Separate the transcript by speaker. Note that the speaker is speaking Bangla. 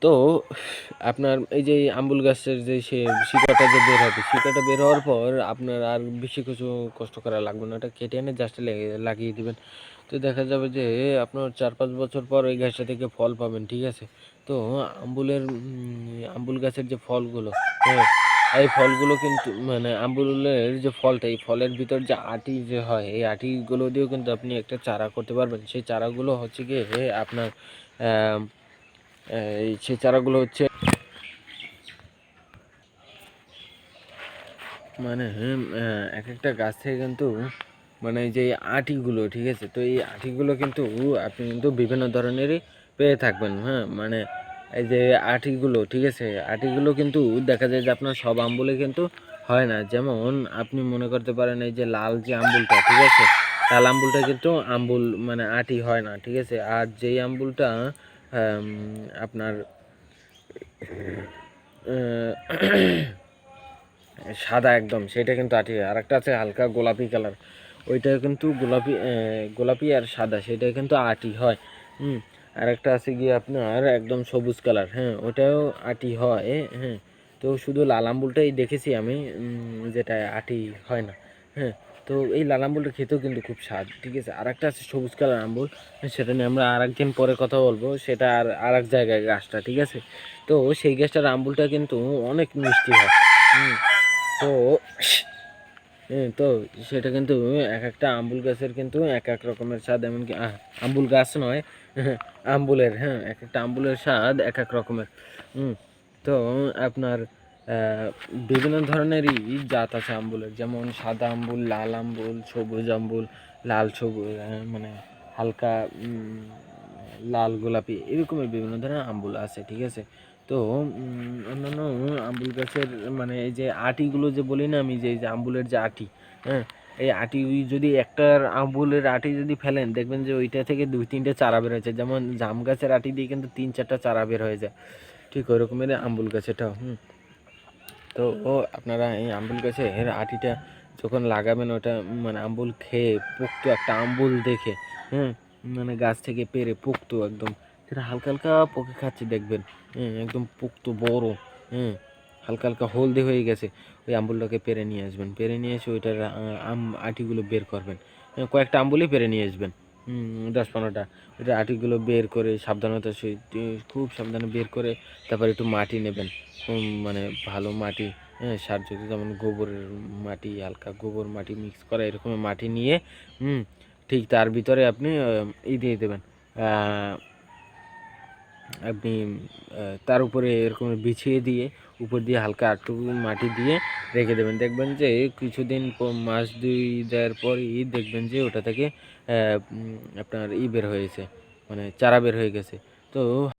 Speaker 1: তো আপনার এই যে আম্বুল গাছের যে শিকড়টা যে বের হবে, শিকড়টা বের হওয়ার পর আপনার আর বেশি কিছু কষ্ট করা লাগবে না। ওটা কেটে এনে জাস্ট লাগিয়ে দিবেন। তো দেখা যাবে যে আপনার ৪-৫ বছর পর ওই গাছটা থেকে ফল পাবেন, ঠিক আছে? তো আম্বুল গাছের যে ফলগুলো, হ্যাঁ, এই ফলগুলো কিন্তু মানে আম্বুলের যে ফলটা, এই ফলের ভিতর যে আটি যে হয়, এই আটিগুলো দিয়েও কিন্তু আপনি একটা চারা করতে পারবেন। সেই চারাগুলো হচ্ছে গিয়ে আপনার সেই চারাগুলো হচ্ছে মানে এক একটা গাছ থেকে কিন্তু মানে এই যে আটিগুলো, ঠিক আছে? তো এই আটিগুলো কিন্তু আপনি কিন্তু বিভিন্ন ধরনেরই পেয়ে থাকবেন, হ্যাঁ? মানে এই যে আটিগুলো, ঠিক আছে? আটিগুলো কিন্তু দেখা যায় যে আপনার সব আম্বুলে কিন্তু হয় না। যেমন আপনি মনে করতে পারেন এই যে লাল যে আম্বুলটা, ঠিক আছে? লাল আম্বুলটা কিন্তু আম্বুল মানে আটি হয় না, ঠিক আছে? আর যেই আম্বুলটা আপনার সাদা একদম, সেটা কিন্তু আটি হয়। আরেকটা আছে হালকা গোলাপি কালার, ওইটা কিন্তু গোলাপি আর সাদা, সেটা কিন্তু আটি হয়। আরেকটা আছে গিয়ে আপনার একদম সবুজ কালার, হ্যাঁ, ওটাও আটি হয়। হ্যাঁ, তো শুধু লাল আম্বুলটাই দেখেছি আমি, যেটা আটি হয় না। হ্যাঁ, তো এই লাল আম্বুলটা খেতেও কিন্তু খুব স্বাদ, ঠিক আছে? আরেকটা আছে সবুজ কালার আম্বুল, সেটা নিয়ে আমরা আরেকদিন পরে কথা বলবো। সেটা আর এক জায়গায় গাছটা, ঠিক আছে? তো সেই গাছটার আম্বুলটা কিন্তু অনেক মিষ্টি হয়। হুম তো তো সেটা কিন্তু এক একটা আম্বুল গাছের কিন্তু এক এক রকমের স্বাদ, এমনকি আম্বুল গাছ নয়, আম্বুলের, হ্যাঁ, এক একটা আম্বুলের স্বাদ এক এক রকমের। তো আপনার বিভিন্ন ধরনেরই জাত আছে আম্বুলের, যেমন সাদা আম্বুল, লাল আম্বুল, সবুজ আম্বুল, লাল সবুজ, মানে হালকা লাল গোলাপি, এরকমের বিভিন্ন ধরনের আম্বুল আছে, ঠিক আছে? তো অন্যান্য আম্বুল গাছের মানে এই যে আটিগুলো যে বলি না আমি, যে এই যে আম্বুলের যে আটি, হ্যাঁ, এই আটি যদি একটার আম্বুলের আটি যদি ফেলেন, দেখবেন যে ওইটা থেকে ২-৩টে চারা বের হয়েছে। যেমন জাম গাছের আটি দিয়ে কিন্তু ৩-৪টা চারা বের হয়ে যায়, ঠিক ওই রকমের আম্বুল গাছেটাও। তো আপনারা এই আম্বুল গাছের আটিটা যখন লাগাবেন, ওটা মানে আম্বুল খেয়ে পোক্ত একটা আম্বুল দেখে, হ্যাঁ, মানে গাছ থেকে পেরে পোক্ত একদম, সেটা হালকা হালকা পোকে খাচ্ছে দেখবেন, হ্যাঁ, একদম পোক্ত বড়, হ্যাঁ, হালকা হালকা হলদে হয়ে গেছে, ওই আম্বুলটাকে পেরে নিয়ে আসবেন। পেরে নিয়ে এসে ওইটার আটিগুলো বের করবেন, কয়েকটা আম্বুলই পেরে নিয়ে আসবেন, 10-15টা। ওইটা আটিগুলো বের করে সাবধানতার সহিত, খুব সাবধানে বের করে তারপর একটু মাটি নেবেন, মানে ভালো মাটি, হ্যাঁ, সারযুক্ত, যেমন গোবরের মাটি, হালকা গোবর মাটি মিক্স করা এরকম মাটি নিয়ে, ঠিক তার ভিতরে আপনি দিয়ে দেবেন, আপনি তার উপরে এরকম বিছিয়ে দিয়ে, উপর দিয়ে হালকা একটু মাটি দিয়ে রেখে দেবেন। দেখবেন যে কিছুদিন মাস 2 পরই দেখবেন যে ওটা থেকে আপনার বের হয়েছে, মানে চারা বের হয়ে গেছে। তো